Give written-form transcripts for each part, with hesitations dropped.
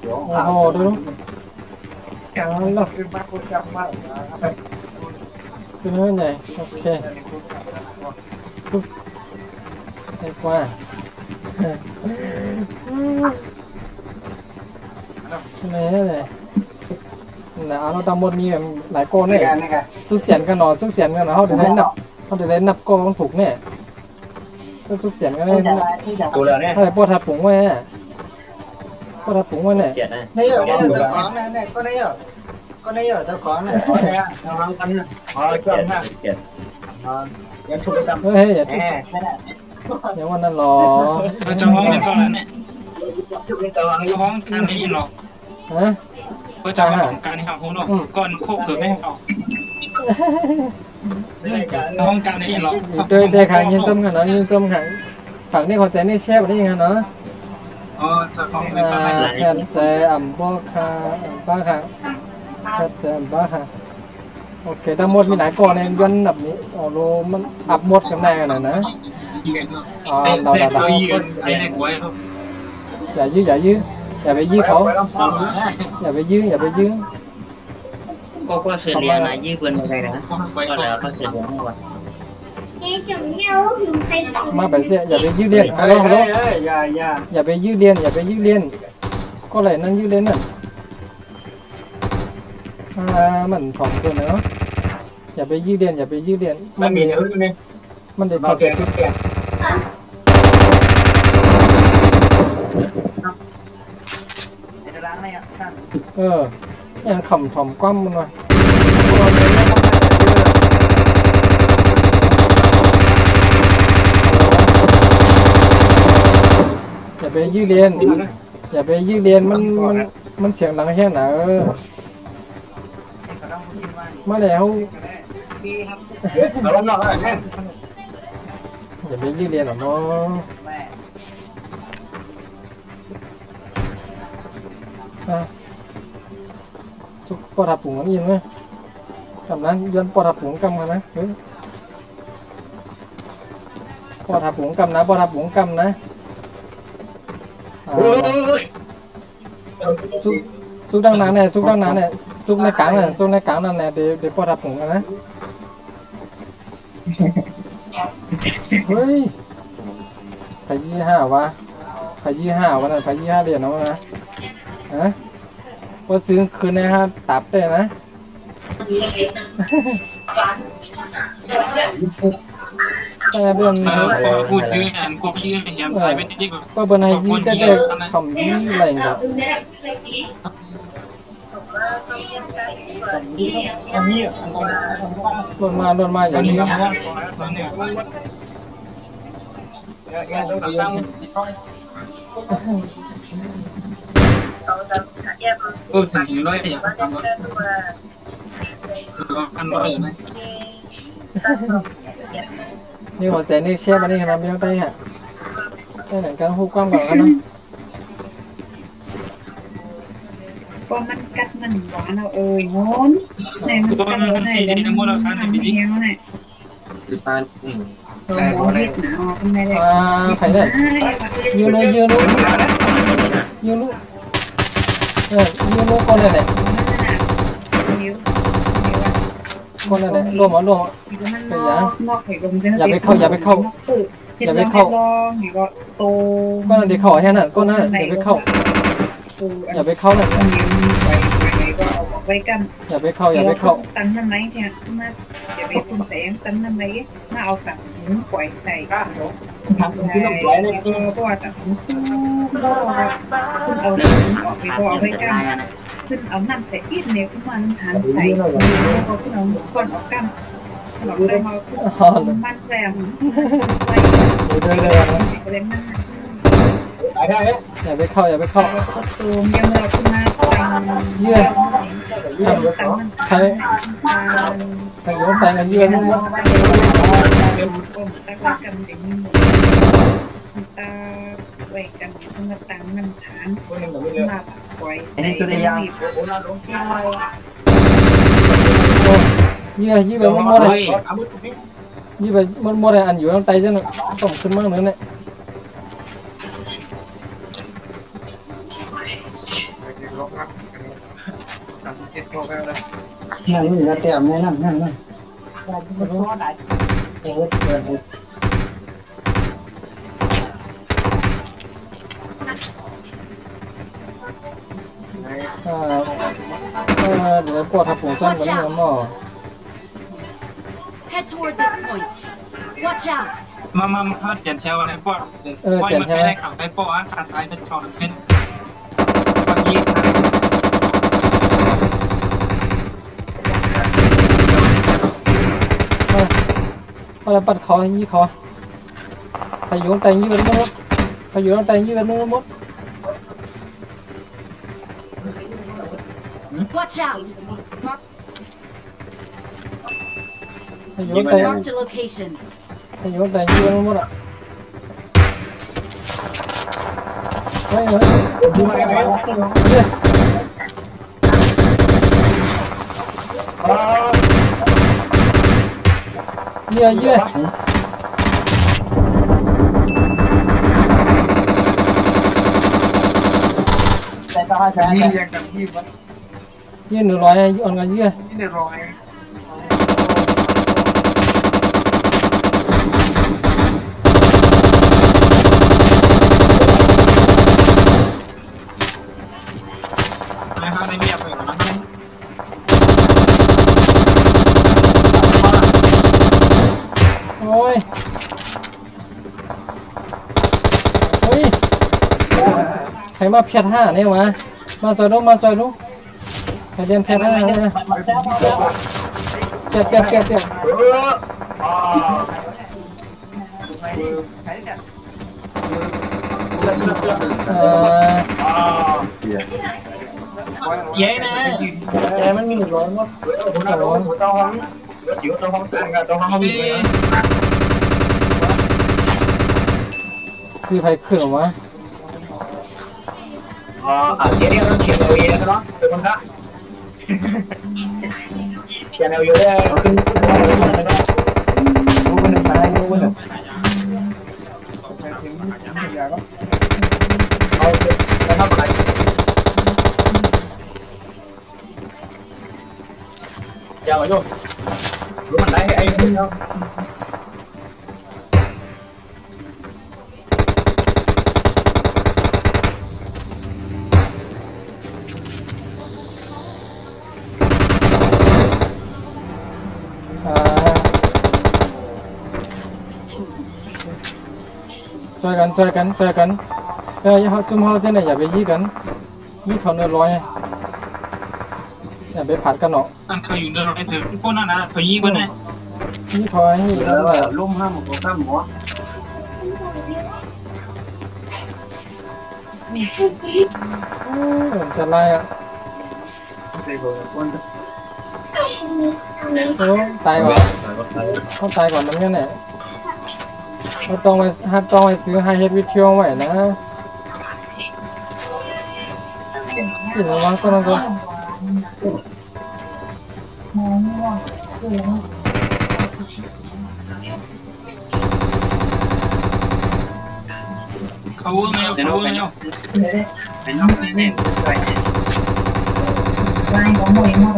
โอ้โหดูเอาละขึ้นเรื่อยๆโอเคทุกดีกว่าเลยนะเราดำหมดมีหลายก้อนเนี่ยทุกเสียนกันหนอทุกเสียนกันหนอเขาเดี๋ยวได้นับก้อนถูกเนี่ยทุกเสียนกันเลยอะไรพวกทับปุ๋งไว้เนี่ยพวกทับปุ๋งไว้เนี่ยนี่เหรอเจ้าของเนี่ยก็นี่เหรอก็นี่เหรอเจ้าของเนี่ยอ๋อเนี่ยเราทำกันนะอ๋อเกี่ยวมากยังถูกจำเฮ้ยอย่าวันนั้นหรอเจ้าห้องเป็นเท่านั้นเนี่ยเจ้าห้องการนี้หรอกฮะก็เจ้าห้องการนี้ครับผมเนาะก่อนโคกเกิดไม่ให้เอาเจ้าห้องการนี้หรอกโดยเด็กหางยืนจมกันเนาะยืนจมหางฝั่งนี้เขาใจนี่แช่แบบนี้ยังไงเนาะอ๋อเจ้าห้องเป็นเท่านั้นแค่ใจอ่ำบ้าค่ะบ้าค่ะแค่ใจบ้าค่ะโอเคทั้งหมดมีหลายก้อนในย้อนแบบนี้โอ้โหมันอับหมดกันแน่กันนะอ๋อเราอย่ายื้ออย่าไปยื้อเขาอย่าไปยื้อก็เสียเรียนนะยืดเกินไปนะก็แล้วก็เสียเรียนก่อนมาแบบเสียอย่าไปยื้อเรียนฮัลโหลอย่าไปยื้อเรียนก็อะไรนั่นยื้อเรียนน่ะมันของตัวเนาะอย่าไปยื้อเรียนมันเด็ดเข้าใจทุกอย่างยังขำถ่อมกว้ำมันวะอย่าไปยื้อเรียนมันเสียงดังแค่ไหนมาแล้วอย่าไปยื้อเรียนหรอกเนาะทุกปอดปุ๋งมันยินไหมกำนั้นย้อนปอดปุ๋งกำกันนะปอดปุ๋งกำนะซุกดังนั้นเนี่ยซุกในกลางนั่นเนี่ยเดี๋ยวปอดปุ๋งกันนะเฮ้ยไป25 วะไป25 วันนั้นไป25 เหรียญนะวะนะฮะพอซื้อคืนนะฮะตับได้นะแต่เดือนพูดยืนอันกูยืนยังไปเป็นที่กูก็เป็นไอ้ยี่ได้คำยี่อะไรเงี้ยโดนมาอย่างนี้ถึงร้อยอย่างกันร้อยไหมนี่หัวใจนี่เชฟอันนี้ขนาดไม่ต้องได้ฮะได้หนังการหูกว้างกว่ากันเนาะก็มันกัดมันหวานเอางอนไหนมันกัดไหนแล้วมันเหี้ยวไหนตัวหมอเห็ดหนาวเป็นไงเลยใครเนี่ยยืนรู้ก่อนเลยเนี่ยก่อนเลยเนี่ยรวมอย่าไปเข้าก็นั่นเดี๋ยวเข้าแค่นั้นก็นั่นอย่าไปเข้านั่นอย่าไปเข้าตั้งนั่นไหมเนี่ยมาอย่าไปคุณแสงตั้งนั่นไหมมาเอาสั่งหมุนปล่อยใส่ก็ทำที่ต้องปล่อยเลยเพราะว่าแต่ผมสู้ก็คุณเอาหมุนออกไปก็เอาไว้กันขึ้นเอาน้ำใส่อีกเนี่ยขึ้นมาน้ำทานใส่เขาขึ้นเอาก้อนออกกันหลอกได้มามันแรงอย่าไปเข้าตูมยังเราขึ้นมาเยื่อใครโยนไปกันเยื่อนั่นตาไว้กันมาตั้งน้ำฐานมาปล่อยอันนี้สุดยอดยี่ไปมันหมดเลยยี่ไปมันหมดเลยอันอยู่ข้างใต้จังต้องขึ้นมาเหมือนเนี่ย นั่นนี่ก็เตรียมแน่นั่นนั่นนั่น มันตัวไหน เออเปิด เดี๋ยวปวดทับหัวจังกันนี่หม้อ Head toward this point. Watch out. มาเขาเขียนแถวอะไรพวกมันไม่ได้ขับไปโป้ขาดท้ายเป็นชอนเป็นบางที อะไรปัดคอให้ยี่คอพายุแต่ยี่เป็นมดพายุแต่ยี่เป็นมด Watch out. พายุแต่ Marked a location. พายุแต่ยี่เป็นมดอ่ะเฮ้ยเฮ้ยเยี่ยเยี่ย แต่ต้องใช้ นี่ยังกันที่วัด ยี่100อ่อนกันเยี่ย ที่ได้ร้อยนะครับในเรียบเลยนะครับ โอ้ยเฮ้ยใครมาเพียด5เนี่ยวะมาจอยดูมาจอยดูใครเดินเพียด5เนี่ยเก็บเย้นะ ใจมันมีร้อนมั้งหัวหน้าร้อนหัวเจ้าห้องจิ๋วเจ้าห้องตั้งกับเจ้าห้องมีเลย ซื้อไผ่ขึ้นหรอวะ เดี๋ยวเราเขียนเอาเองนะเนาะเป็นคนละเขียนเอาเยอะเลยขึ้นดูมันตายดูมันเอาแล้วทำอะไรอย่ามาโยนรู้มันได้ไอ้นี่เนาะ ช่วยกันเฮาจุ่มเฮาเจ้าเนี่ยอย่าไปยี่กันยี่เขาเนื้อร้อยอย่าไปผัดกันเนาะ อันเขาอยู่ในรถไอ้เธอพวกนั้นนะเขายิงกันนะ ยี่เขาให้ แล้วลุ่มห้ามหัวข้ามหัว จะไล่อ่ะโอ้ตายก่อนเขาตายก่อนนั่นเนี่ยเขาต้องไปซื้อไฮเฮดวิเทียลไว้นะกินแล้วก็ต้องก็ เขาไม่เอาเขาไม่เอา เป็นน้องแน่ใส่ ไล่ของมวยมา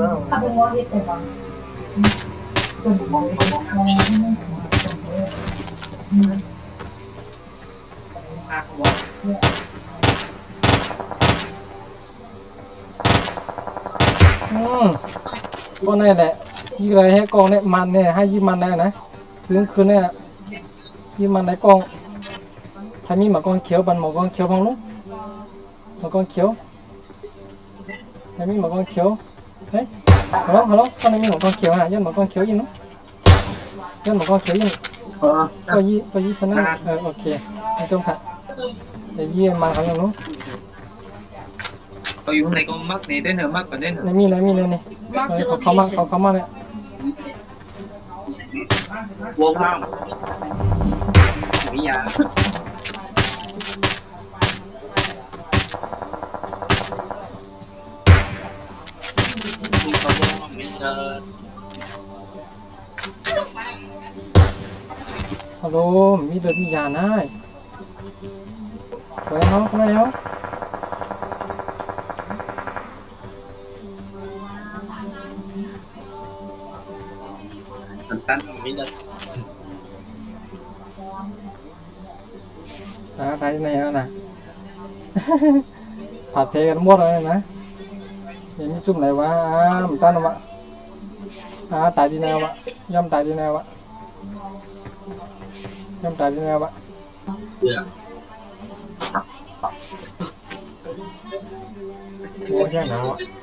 แล้ว ถ้าเป็นว่าเฮ็ดไปบ้างเป็นมองเป็นมองก็นี่แหละยี่อะไรให้กองเนี่ยมันเนี่ยให้ยี่มันได้นะซื้อคืนเนี่ยยี่มันในกองถ้ามีหมากองเขียวบันหมากองเขียวพังลุกหมากองเขียวถ้ามีหมากองเขียวเฮ้ยฮัลโหลก็ไม่มีหมากองเขียวอ่ะยันหมากองเขียวยินเนาะยันหมากองเขียวยินก็ยี่ชนะโอเคไม่ต้องค่ะเดี๋ยวยี่มาครั้งนึงเนาะ เขาอยู่ในกองมักนี่ได้เหรอมักกว่าได้เหรอ นี่นี่ Marked a เขามา location. เนี่ย วงห้ามวิญญาณ ฮัลโหลมีเดือดมียานะไปเนาะไปเนาะ ตั้งมิด ตายnày nè phạt thếกันหมดเลยนะยังมีจุ่มไหนวะมันตั้งวะตายดีแนววะย่ำตายดีแนววะย่ำตายดีแนววะโอ้ยแค่หนาวอ่ะ